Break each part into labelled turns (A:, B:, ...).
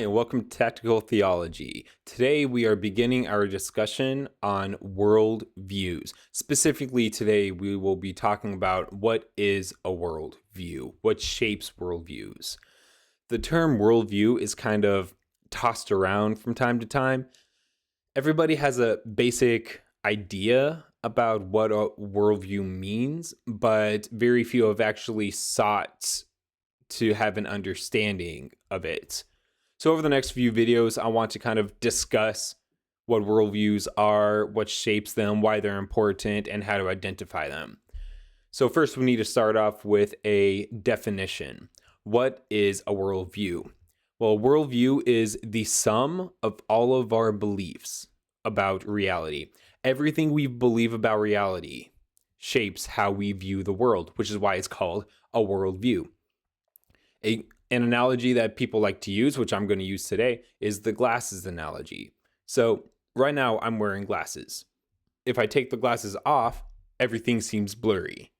A: and welcome to Tactical Theology. Today we are beginning our discussion on worldviews. Specifically, today we will be talking about what is a worldview, what shapes worldviews. The term worldview is kind of tossed around from time to time. Everybody has a basic idea about what a worldview means, but very few have actually sought to have an understanding of it. So over the next few videos, I want to kind of discuss what worldviews are, what shapes them, why they're important, and how to identify them. So first, we need to start off with a definition. What is a worldview? Well, a worldview is the sum of all of our beliefs about reality. Everything we believe about reality shapes how we view the world, which is why it's called a worldview. An analogy that people like to use, which I'm going to use today, is the glasses analogy. So right now I'm wearing glasses. If I take the glasses off, everything seems blurry.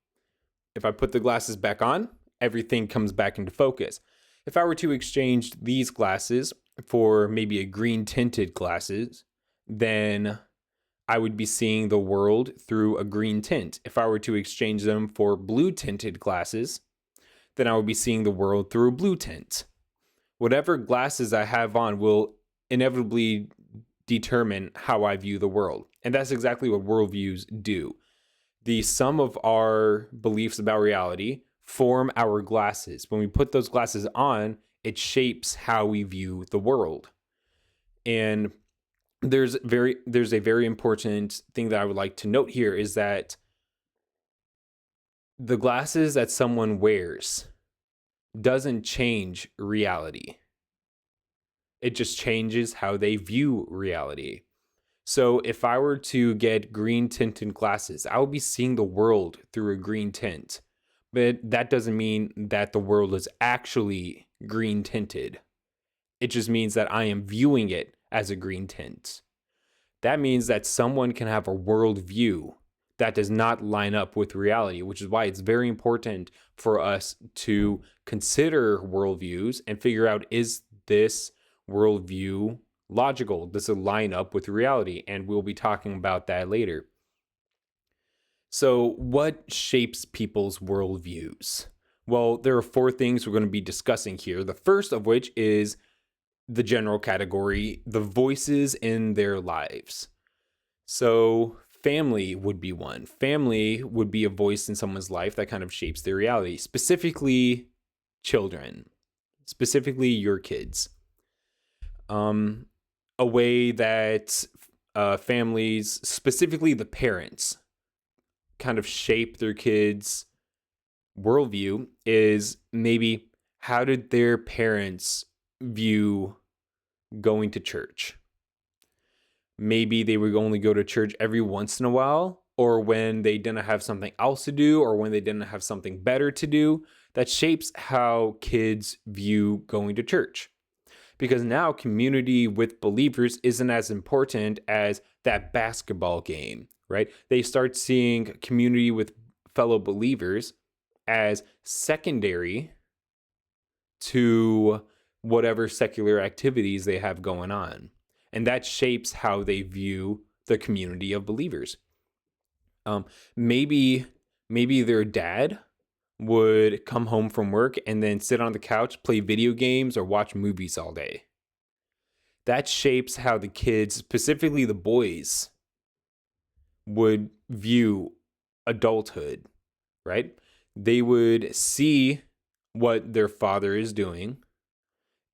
A: If I put the glasses back on, everything comes back into focus. If I were to exchange these glasses for maybe a green tinted glasses, then I would be seeing the world through a green tint. If I were to exchange them for blue tinted glasses, then I would be seeing the world through a blue tint. Whatever glasses I have on will inevitably determine how I view the world. And that's exactly what worldviews do. The sum of our beliefs about reality form our glasses. When we put those glasses on, it shapes how we view the world. And there's a very important thing that I would like to note here is that the glasses that someone wears doesn't change reality. It just changes how they view reality. So if I were to get green tinted glasses, I would be seeing the world through a green tint. But that doesn't mean that the world is actually green tinted. It just means that I am viewing it as a green tint. That means that someone can have a worldview that does not line up with reality, which is why it's very important for us to consider worldviews and figure out, is this worldview logical? Does it line up with reality? And we'll be talking about that later. So what shapes people's worldviews? Well, there are four things we're going to be discussing here. The first of which is the general category, the voices in their lives. So family would be one. Family would be a voice in someone's life that kind of shapes their reality, specifically children, specifically your kids. A way that families, specifically the parents, kind of shape their kids' worldview is maybe how did their parents view going to church? Maybe they would only go to church every once in a while, or when they didn't have something else to do, or when they didn't have something better to do. That shapes how kids view going to church. Because now community with believers isn't as important as that basketball game, right? They start seeing community with fellow believers as secondary to whatever secular activities they have going on. And that shapes how they view the community of believers. Maybe their dad would come home from work and then sit on the couch, play video games, or watch movies all day. That shapes how the kids, specifically the boys, would view adulthood, right? They would see what their father is doing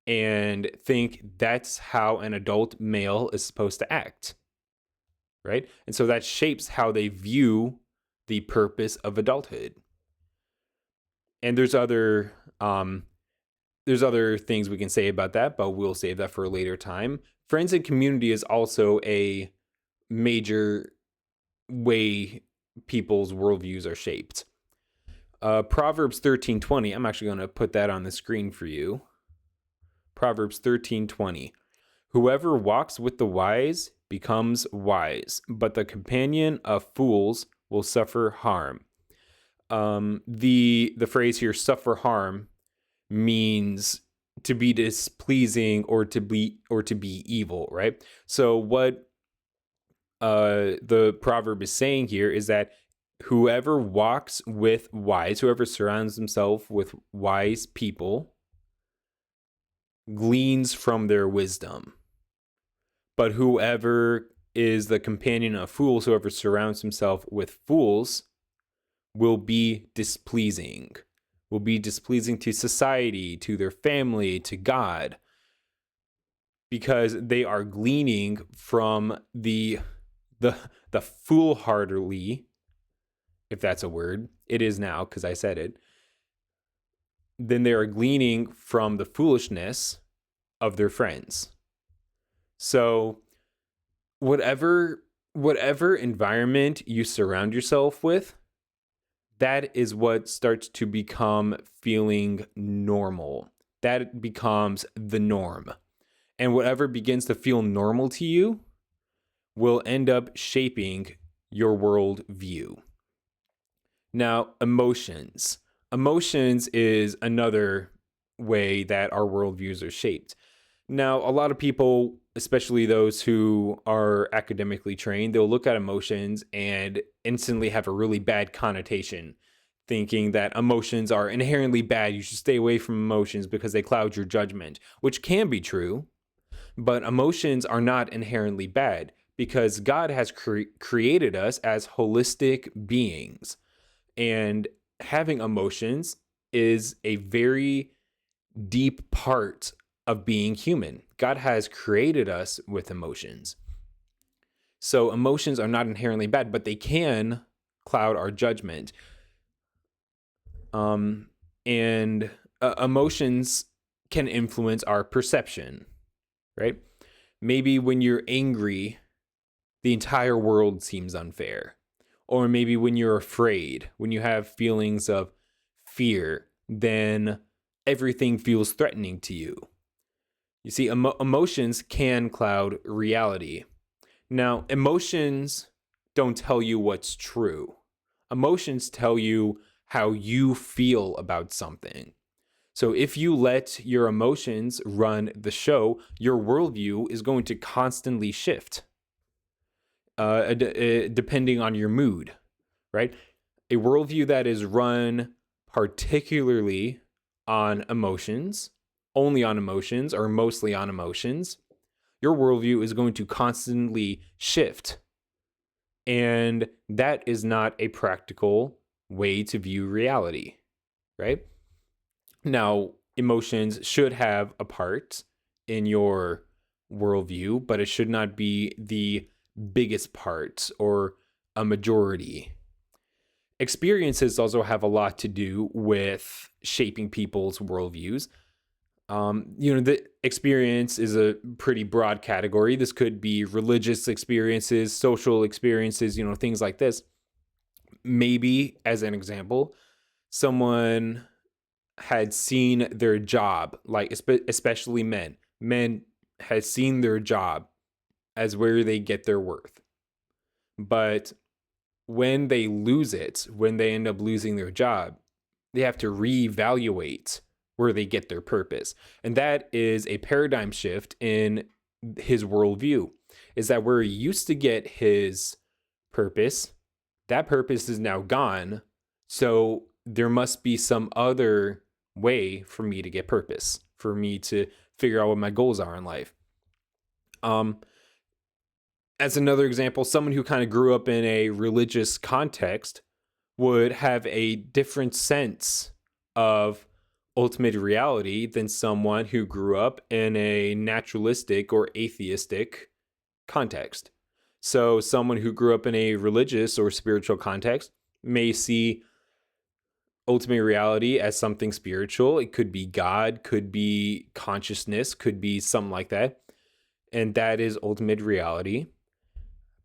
A: and think that's how an adult male is supposed to act, right? And so that shapes how they view the purpose of adulthood. And there's other things we can say about that, but we'll save that for a later time. Friends and community is also a major way people's worldviews are shaped. Proverbs 13:20, I'm actually going to put that on the screen for you. Proverbs 13:20. Whoever walks with the wise becomes wise, but the companion of fools will suffer harm. The phrase here, suffer harm, means to be displeasing or to be evil, right? So what the proverb is saying here is that whoever walks with wise, whoever surrounds himself with wise people, gleans from their wisdom. But whoever is the companion of fools, whoever surrounds himself with fools, will be displeasing, to society, to their family, to God, because they are gleaning from the foolhardily, if that's a word. It is now because I said it. Then they are gleaning from the foolishness of their friends. So whatever environment you surround yourself with, that is what starts to become feeling normal. That becomes the norm. And whatever begins to feel normal to you will end up shaping your worldview. Now, emotions. Emotions is another way that our worldviews are shaped. Now, a lot of people, especially those who are academically trained, they'll look at emotions and instantly have a really bad connotation, thinking that emotions are inherently bad. You should stay away from emotions because they cloud your judgment, which can be true, but emotions are not inherently bad because God has created us as holistic beings. And having emotions is a very deep part of being human. God has created us with emotions. So emotions are not inherently bad, but they can cloud our judgment. And emotions can influence our perception, right? Maybe when you're angry, the entire world seems unfair. Or maybe when you're afraid, when you have feelings of fear, then everything feels threatening to you. You see, emotions can cloud reality. Now, emotions don't tell you what's true. Emotions tell you how you feel about something. So if you let your emotions run the show, your worldview is going to constantly shift, depending on your mood, right? A worldview that is run particularly on emotions, only on emotions, or mostly on emotions, your worldview is going to constantly shift. And that is not a practical way to view reality, right? Now, emotions should have a part in your worldview, but it should not be the biggest part or a majority. Experiences also have a lot to do with shaping people's worldviews. The experience is a pretty broad category. This could be religious experiences, social experiences, things like this. Maybe, as an example, someone had seen their job, like especially men. Men had seen their job as where they get their worth. But when they lose it, when they end up losing their job, they have to reevaluate where they get their purpose. And that is a paradigm shift in his worldview, is that where he used to get his purpose, that purpose is now gone. So there must be some other way for me to get purpose, for me to figure out what my goals are in life. As another example, someone who kind of grew up in a religious context would have a different sense of ultimate reality than someone who grew up in a naturalistic or atheistic context. So, someone who grew up in a religious or spiritual context may see ultimate reality as something spiritual. It could be God, could be consciousness, could be something like that. And that is ultimate reality.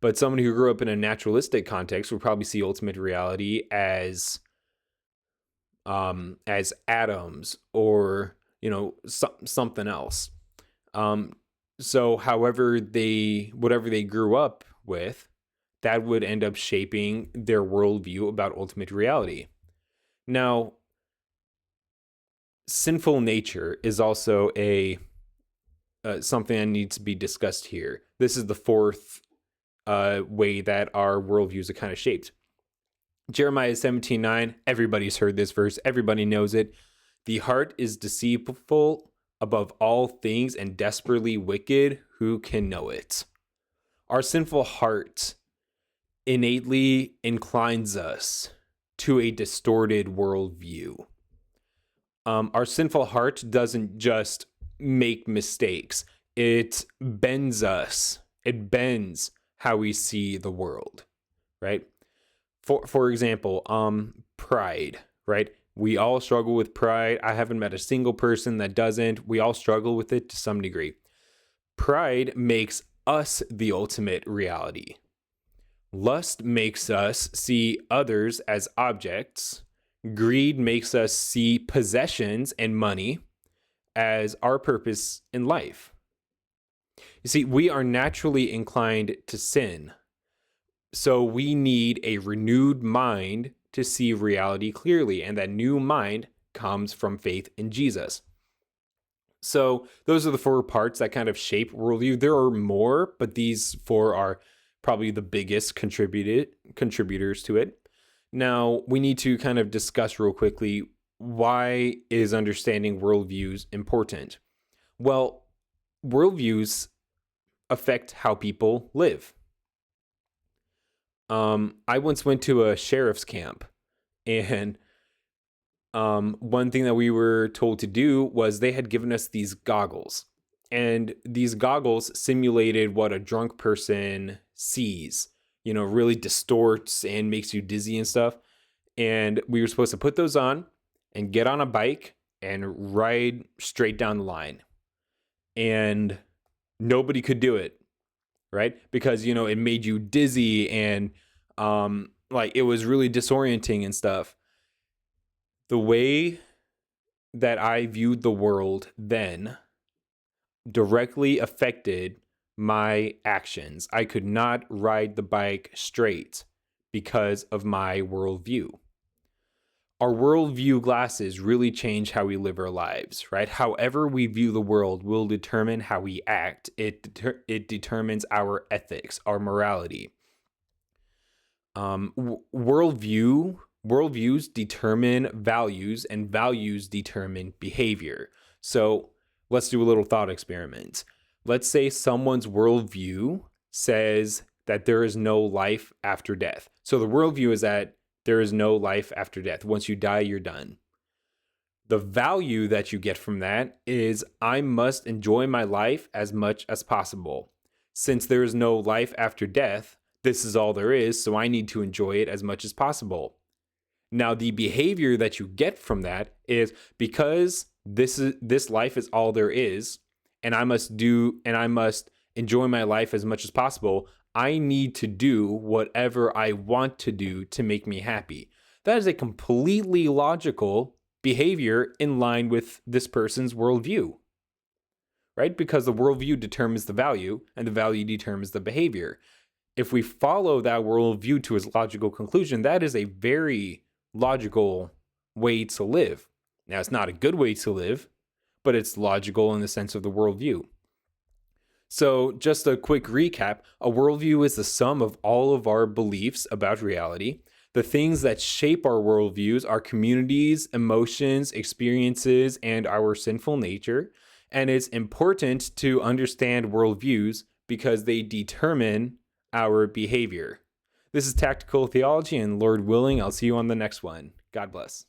A: But someone who grew up in a naturalistic context would probably see ultimate reality as atoms or something else. So whatever they grew up with, that would end up shaping their worldview about ultimate reality. Now, Sinful nature is also a something that needs to be discussed here. This is the fourth way that our worldviews are kind of shaped. Jeremiah 17:9, everybody's heard this verse, everybody knows it. The heart is deceitful above all things and desperately wicked. Who can know it? Our sinful heart innately inclines us to a distorted worldview. Our sinful heart doesn't just make mistakes, it bends us. It bends how we see the world, right? For example, pride, right? We all struggle with pride. I haven't met a single person that doesn't. We all struggle with it to some degree. Pride makes us the ultimate reality. Lust makes us see others as objects. Greed makes us see possessions and money as our purpose in life. You see, we are naturally inclined to sin. So we need a renewed mind to see reality clearly, and that new mind comes from faith in Jesus. So those are the four parts that kind of shape worldview. There are more, but these four are probably the biggest contributors to it. Now, we need to kind of discuss real quickly, why is understanding worldviews important? Well, worldviews affect how people live. I once went to a sheriff's camp, and one thing that we were told to do was they had given us these goggles, and these goggles simulated what a drunk person sees, really distorts and makes you dizzy and stuff. And we were supposed to put those on and get on a bike and ride straight down the line. And nobody could do it, right? Because, it made you dizzy and it was really disorienting and stuff. The way that I viewed the world then directly affected my actions. I could not ride the bike straight because of my worldview. Our worldview glasses really change how we live our lives, right? However we view the world will determine how we act. It determines our ethics, our morality. Worldviews determine values, and values determine behavior. So let's do a little thought experiment. Let's say someone's worldview says that there is no life after death. So the worldview is that there is no life after death. Once you die, you're done. The value that you get from that is I must enjoy my life as much as possible. Since there is no life after death, this is all there is, so I need to enjoy it as much as possible. Now, the behavior that you get from that is because this life is all there is, and I must enjoy my life as much as possible, I need to do whatever I want to do to make me happy. That is a completely logical behavior in line with this person's worldview, right? Because the worldview determines the value, and the value determines the behavior. If we follow that worldview to its logical conclusion, that is a very logical way to live. Now, it's not a good way to live, but it's logical in the sense of the worldview. So just a quick recap, a worldview is the sum of all of our beliefs about reality. The things that shape our worldviews are communities, emotions, experiences, and our sinful nature. And it's important to understand worldviews because they determine our behavior. This is Tactical Theology, and Lord willing, I'll see you on the next one. God bless.